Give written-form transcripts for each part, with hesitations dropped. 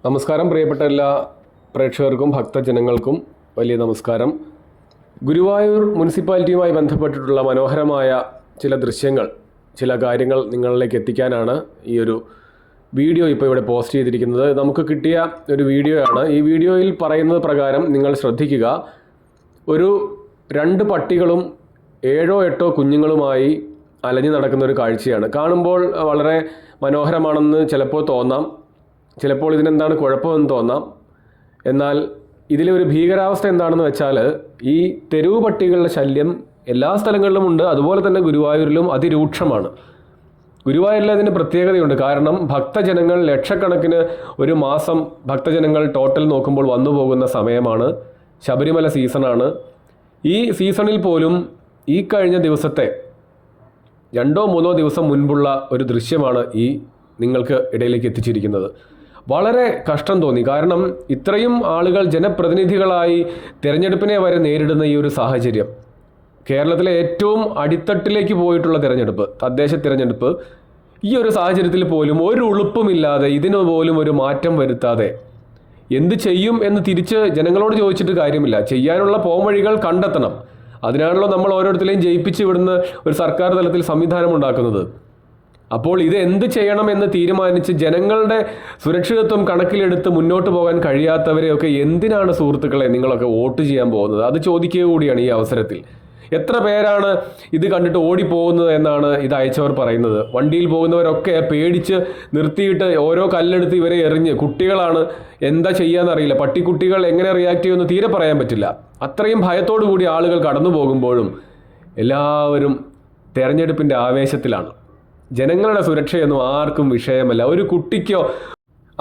നമസ്കാരം പ്രിയപ്പെട്ട എല്ലാ പ്രേക്ഷകർക്കും ഭക്തജനങ്ങൾക്കും വലിയ നമസ്കാരം. ഗുരുവായൂർ മുനിസിപ്പാലിറ്റിയുമായി ബന്ധപ്പെട്ടിട്ടുള്ള മനോഹരമായ ചില ദൃശ്യങ്ങൾ, ചില കാര്യങ്ങൾ നിങ്ങളിലേക്ക് എത്തിക്കാനാണ് ഈ ഒരു വീഡിയോ ഇപ്പോൾ ഇവിടെ പോസ്റ്റ് ചെയ്തിരിക്കുന്നത്. നമുക്ക് കിട്ടിയ ഒരു വീഡിയോയാണ്. ഈ വീഡിയോയിൽ പറയുന്നത് പ്രകാരം നിങ്ങൾ ശ്രദ്ധിക്കുക. ഒരു 2 പട്ടികളും 7-8 കുഞ്ഞുങ്ങളുമായി അലഞ്ഞു നടക്കുന്ന ഒരു കാഴ്ചയാണ്. കാണുമ്പോൾ വളരെ മനോഹരമാണെന്ന് ചിലപ്പോൾ തോന്നാം, ചിലപ്പോൾ ഇതിനെന്താണ് കുഴപ്പമെന്ന് തോന്നാം. എന്നാൽ ഇതിലെ ഒരു ഭീകരാവസ്ഥ എന്താണെന്ന് വെച്ചാൽ, ഈ തെരുവ് പട്ടികളുടെ ശല്യം എല്ലാ സ്ഥലങ്ങളിലും ഉണ്ട്. അതുപോലെ തന്നെ ഗുരുവായൂരിലും അതിരൂക്ഷമാണ്. ഗുരുവായൂരിൽ അതിന് പ്രത്യേകതയുണ്ട്. കാരണം ഭക്തജനങ്ങൾ ലക്ഷക്കണക്കിന് ഒരു മാസം ഭക്തജനങ്ങൾ ടോട്ടൽ നോക്കുമ്പോൾ വന്നു പോകുന്ന സമയമാണ്. ശബരിമല സീസണാണ്. ഈ സീസണിൽ പോലും ഈ കഴിഞ്ഞ ദിവസത്തെ 2-3 ദിവസം മുൻപുള്ള ഒരു ദൃശ്യമാണ് ഈ നിങ്ങൾക്ക് ഇടയിലേക്ക് എത്തിച്ചിരിക്കുന്നത്. വളരെ കഷ്ടം തോന്നി. കാരണം ഇത്രയും ആളുകൾ ജനപ്രതിനിധികളായി തിരഞ്ഞെടുപ്പിനെ വരെ നേരിടുന്ന ഈ ഒരു സാഹചര്യം, കേരളത്തിലെ ഏറ്റവും അടിത്തട്ടിലേക്ക് പോയിട്ടുള്ള തിരഞ്ഞെടുപ്പ്, തദ്ദേശ തിരഞ്ഞെടുപ്പ്, ഈ ഒരു സാഹചര്യത്തിൽ പോലും ഒരു ഉളുപ്പുമില്ലാതെ, ഇതിന് പോലും ഒരു മാറ്റം വരുത്താതെ എന്ത് ചെയ്യും എന്ന് തിരിച്ച് ജനങ്ങളോട് ചോദിച്ചിട്ട് കാര്യമില്ല. ചെയ്യാനുള്ള പോംവഴികൾ കണ്ടെത്തണം. അതിനാണല്ലോ നമ്മൾ ഓരോരുത്തരെയും ജയിപ്പിച്ച് വിടുന്ന ഒരു സർക്കാർ തലത്തിൽ സംവിധാനം ഉണ്ടാക്കുന്നത്. അപ്പോൾ ഇത് എന്ത് ചെയ്യണമെന്ന് തീരുമാനിച്ച് ജനങ്ങളുടെ സുരക്ഷിതത്വം കണക്കിലെടുത്ത് മുന്നോട്ട് പോകാൻ കഴിയാത്തവരെയൊക്കെ എന്തിനാണ് സുഹൃത്തുക്കളെ നിങ്ങളൊക്കെ വോട്ട് ചെയ്യാൻ പോകുന്നത്? അത് ചോദിക്കുക കൂടിയാണ് ഈ അവസരത്തിൽ. എത്ര പേരാണ് ഇത് കണ്ടിട്ട് ഓടിപ്പോകുന്നത് എന്നാണ് ഇത് അയച്ചവർ പറയുന്നത്. വണ്ടിയിൽ പോകുന്നവരൊക്കെ പേടിച്ച് നിർത്തിയിട്ട് ഓരോ കല്ലെടുത്ത് ഇവരെ എറിഞ്ഞ്, കുട്ടികളാണ്, എന്താ ചെയ്യാന്നറിയില്ല, പട്ടിക്കുട്ടികൾ എങ്ങനെ റിയാക്ട് ചെയ്യുമെന്ന് തീരെ പറയാൻ പറ്റില്ല. അത്രയും ഭയത്തോടു കൂടി ആളുകൾ കടന്നു പോകുമ്പോഴും എല്ലാവരും തെരഞ്ഞെടുപ്പിൻ്റെ ആവേശത്തിലാണ്. ജനങ്ങളുടെ സുരക്ഷയൊന്നും ആർക്കും വിഷയമല്ല. ഒരു കുട്ടിക്കോ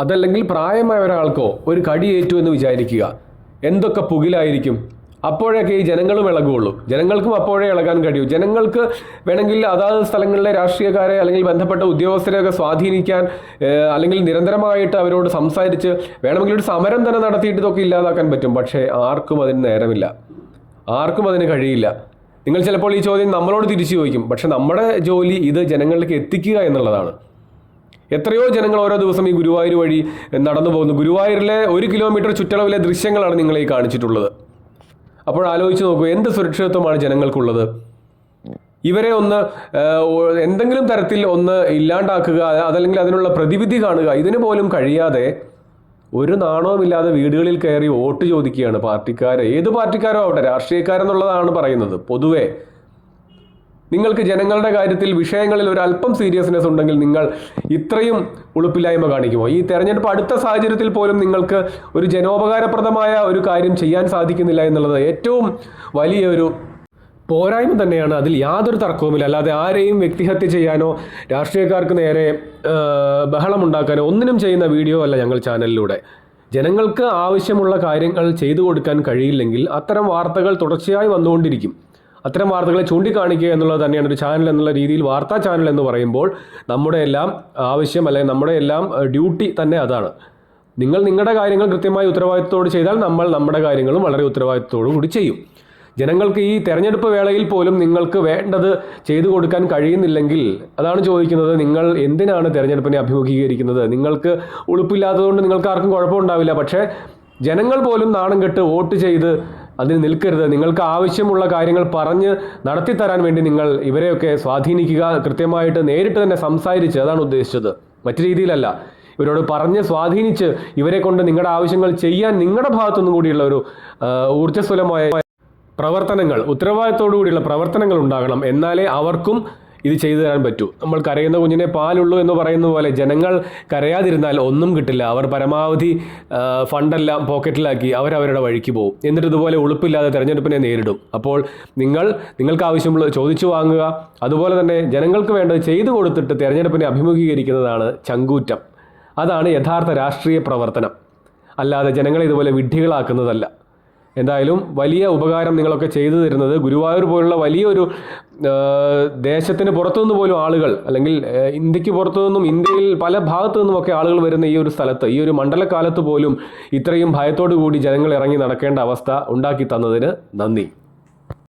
അതല്ലെങ്കിൽ പ്രായമായ ഒരാൾക്കോ ഒരു കടിയേറ്റു എന്ന് വിചാരിക്കുക, എന്തൊക്കെ പുകിലായിരിക്കും. അപ്പോഴൊക്കെ ഈ ജനങ്ങളും ഇളകുള്ളൂ. ജനങ്ങൾക്കും അപ്പോഴേ ഇളകാൻ കഴിയൂ. ജനങ്ങൾക്ക് വേണമെങ്കിൽ അതാത് സ്ഥലങ്ങളിലെ രാഷ്ട്രീയക്കാരെ അല്ലെങ്കിൽ ബന്ധപ്പെട്ട ഉദ്യോഗസ്ഥരെയൊക്കെ സ്വാധീനിക്കാൻ, അല്ലെങ്കിൽ നിരന്തരമായിട്ട് അവരോട് സംസാരിച്ച് വേണമെങ്കിൽ ഒരു സമരം തന്നെ നടത്തിയിട്ട് ഇതൊക്കെ ഇല്ലാതാക്കാൻ പറ്റും. പക്ഷേ ആർക്കും അതിന് നേരമില്ല, ആർക്കും അതിന് കഴിയില്ല. നിങ്ങൾ ചിലപ്പോൾ ഈ ചോദ്യം നമ്മളോട് തിരിച്ചു ചോദിക്കും. പക്ഷെ നമ്മുടെ ജോലി ഇത് ജനങ്ങളിലേക്ക് എത്തിക്കുക എന്നുള്ളതാണ്. എത്രയോ ജനങ്ങൾ ഓരോ ദിവസം ഈ ഗുരുവായൂർ വഴി നടന്നു പോകുന്നു. ഗുരുവായൂരിലെ 1 കിലോമീറ്റർ ചുറ്റളവിലെ ദൃശ്യങ്ങളാണ് നിങ്ങളെ ഈ കാണിച്ചിട്ടുള്ളത്. അപ്പോൾ ആലോചിച്ച് നോക്കൂ, എന്ത് സുരക്ഷിതത്വമാണ് ജനങ്ങൾക്കുള്ളത്? ഇവരെ ഒന്ന് എന്തെങ്കിലും തരത്തിൽ ഒന്ന് ഇല്ലാണ്ടാക്കുക, അതല്ലെങ്കിൽ അതിനുള്ള പ്രതിവിധി കാണുക, ഇതിന് പോലും കഴിയാതെ ഒരു നാണവുമില്ലാതെ വീടുകളിൽ കയറി വോട്ട് ചോദിക്കുകയാണ് പാർട്ടിക്കാർ. ഏത് പാർട്ടിക്കാരോ ആവട്ടെ, രാഷ്ട്രീയക്കാരെന്നുള്ളതാണ് പറയുന്നത്. പൊതുവെ നിങ്ങൾക്ക് ജനങ്ങളുടെ കാര്യത്തിൽ വിഷയങ്ങളിൽ ഒരു അല്പം സീരിയസ്നെസ് ഉണ്ടെങ്കിൽ നിങ്ങൾ ഇത്രയും ഉളുപ്പില്ലായ്മ കാണിക്കുമോ? ഈ തെരഞ്ഞെടുപ്പ് അടുത്ത സാഹചര്യത്തിൽ പോലും നിങ്ങൾക്ക് ഒരു ജനോപകാരപ്രദമായ ഒരു കാര്യം ചെയ്യാൻ സാധിക്കുന്നില്ല എന്നുള്ളത് ഏറ്റവും വലിയ ഒരു പോരായ്മ തന്നെയാണ്. അതിൽ യാതൊരു തർക്കവുമില്ല. അല്ലാതെ ആരെയും വ്യക്തിഹത്യ ചെയ്യാനോ രാഷ്ട്രീയക്കാർക്ക് നേരെ ബഹളമുണ്ടാക്കാനോ ഒന്നിനും ചെയ്യുന്ന വീഡിയോ അല്ല ഞങ്ങൾ ചാനലിലൂടെ. ജനങ്ങൾക്ക് ആവശ്യമുള്ള കാര്യങ്ങൾ ചെയ്തു കൊടുക്കാൻ കഴിയില്ലെങ്കിൽ അത്തരം വാർത്തകൾ തുടർച്ചയായി വന്നുകൊണ്ടിരിക്കും. അത്തരം വാർത്തകളെ ചൂണ്ടിക്കാണിക്കുക എന്നുള്ളത് തന്നെയാണ് ഒരു ചാനൽ എന്നുള്ള രീതിയിൽ. വാർത്താ ചാനൽ എന്ന് പറയുമ്പോൾ നമ്മുടെ എല്ലാം ആവശ്യം, അല്ലെങ്കിൽ നമ്മുടെ എല്ലാം ഡ്യൂട്ടി തന്നെ അതാണ്. നിങ്ങൾ നിങ്ങളുടെ കാര്യങ്ങൾ കൃത്യമായി ഉത്തരവാദിത്തത്തോട് ചെയ്താൽ നമ്മൾ നമ്മുടെ കാര്യങ്ങളും വളരെ ഉത്തരവാദിത്തത്തോടു കൂടി ചെയ്യും. ജനങ്ങൾക്ക് ഈ തെരഞ്ഞെടുപ്പ് വേളയിൽ പോലും നിങ്ങൾക്ക് വേണ്ടത് ചെയ്തു കൊടുക്കാൻ കഴിയുന്നില്ലെങ്കിൽ അതാണ് ചോദിക്കുന്നത്, നിങ്ങൾ എന്തിനാണ് തെരഞ്ഞെടുപ്പിനെ അഭിമുഖീകരിക്കുന്നത്? നിങ്ങൾക്ക് ഉളുപ്പില്ലാത്തതുകൊണ്ട് നിങ്ങൾക്ക് ആർക്കും കുഴപ്പമുണ്ടാവില്ല. പക്ഷേ ജനങ്ങൾ പോലും നാണം കെട്ട് വോട്ട് ചെയ്ത് അതിന് നിൽക്കരുത്. നിങ്ങൾക്ക് ആവശ്യമുള്ള കാര്യങ്ങൾ പറഞ്ഞ് നടത്തിത്തരാൻ വേണ്ടി നിങ്ങൾ ഇവരെയൊക്കെ സ്വാധീനിക്കുക. കൃത്യമായിട്ട് നേരിട്ട് തന്നെ സംസാരിച്ച്, അതാണ് ഉദ്ദേശിച്ചത്, മറ്റു രീതിയിലല്ല. ഇവരോട് പറഞ്ഞ് സ്വാധീനിച്ച് ഇവരെ കൊണ്ട് നിങ്ങളുടെ ആവശ്യങ്ങൾ ചെയ്യാൻ നിങ്ങളുടെ ഭാഗത്തുനിന്നും കൂടിയുള്ള ഒരു ഊർജ്ജസ്വലമായ പ്രവർത്തനങ്ങൾ, ഉത്തരവാദിത്തോടു കൂടിയുള്ള പ്രവർത്തനങ്ങൾ ഉണ്ടാകണം. എന്നാലേ അവർക്കും ഇത് ചെയ്തു തരാൻ പറ്റൂ. നമ്മൾ കരയുന്ന കുഞ്ഞിനെ പാലുള്ളൂ എന്ന് പറയുന്ന പോലെ ജനങ്ങൾ കരയാതിരുന്നാൽ ഒന്നും കിട്ടില്ല. അവർ പരമാവധി ഫണ്ടെല്ലാം പോക്കറ്റിലാക്കി അവരവരുടെ വഴിക്ക് പോകും. എന്നിട്ട് ഇതുപോലെ ഉളുപ്പില്ലാതെ തെരഞ്ഞെടുപ്പിനെ നേരിടും. അപ്പോൾ നിങ്ങൾക്ക് ആവശ്യമുള്ള ചോദിച്ചു വാങ്ങുക. അതുപോലെ തന്നെ ജനങ്ങൾക്ക് വേണ്ടത് ചെയ്തു കൊടുത്തിട്ട് തെരഞ്ഞെടുപ്പിനെ അഭിമുഖീകരിക്കുന്നതാണ് ചങ്കൂറ്റം. അതാണ് യഥാർത്ഥ രാഷ്ട്രീയ പ്രവർത്തനം. അല്ലാതെ ജനങ്ങളെ ഇതുപോലെ വിഡ്ഢികളാക്കുന്നതല്ല. എന്തായാലും വലിയ ഉപകാരം നിങ്ങളൊക്കെ ചെയ്തു തരുന്നത്. ഗുരുവായൂർ പോലുള്ള വലിയൊരു ദേശത്തിന് പുറത്തുനിന്ന് പോലും ആളുകൾ, അല്ലെങ്കിൽ ഇന്ത്യക്ക് പുറത്തുനിന്നും, ഇന്ത്യയിൽ പല ഭാഗത്തു നിന്നുമൊക്കെ ആളുകൾ വരുന്ന ഈ ഒരു സ്ഥലത്ത്, ഈ ഒരു മണ്ഡലകാലത്ത് പോലും ഇത്രയും ഭയത്തോടു കൂടി ജനങ്ങൾ ഇറങ്ങി നടക്കേണ്ട അവസ്ഥ ഉണ്ടാക്കി തന്നതിന് നന്ദി.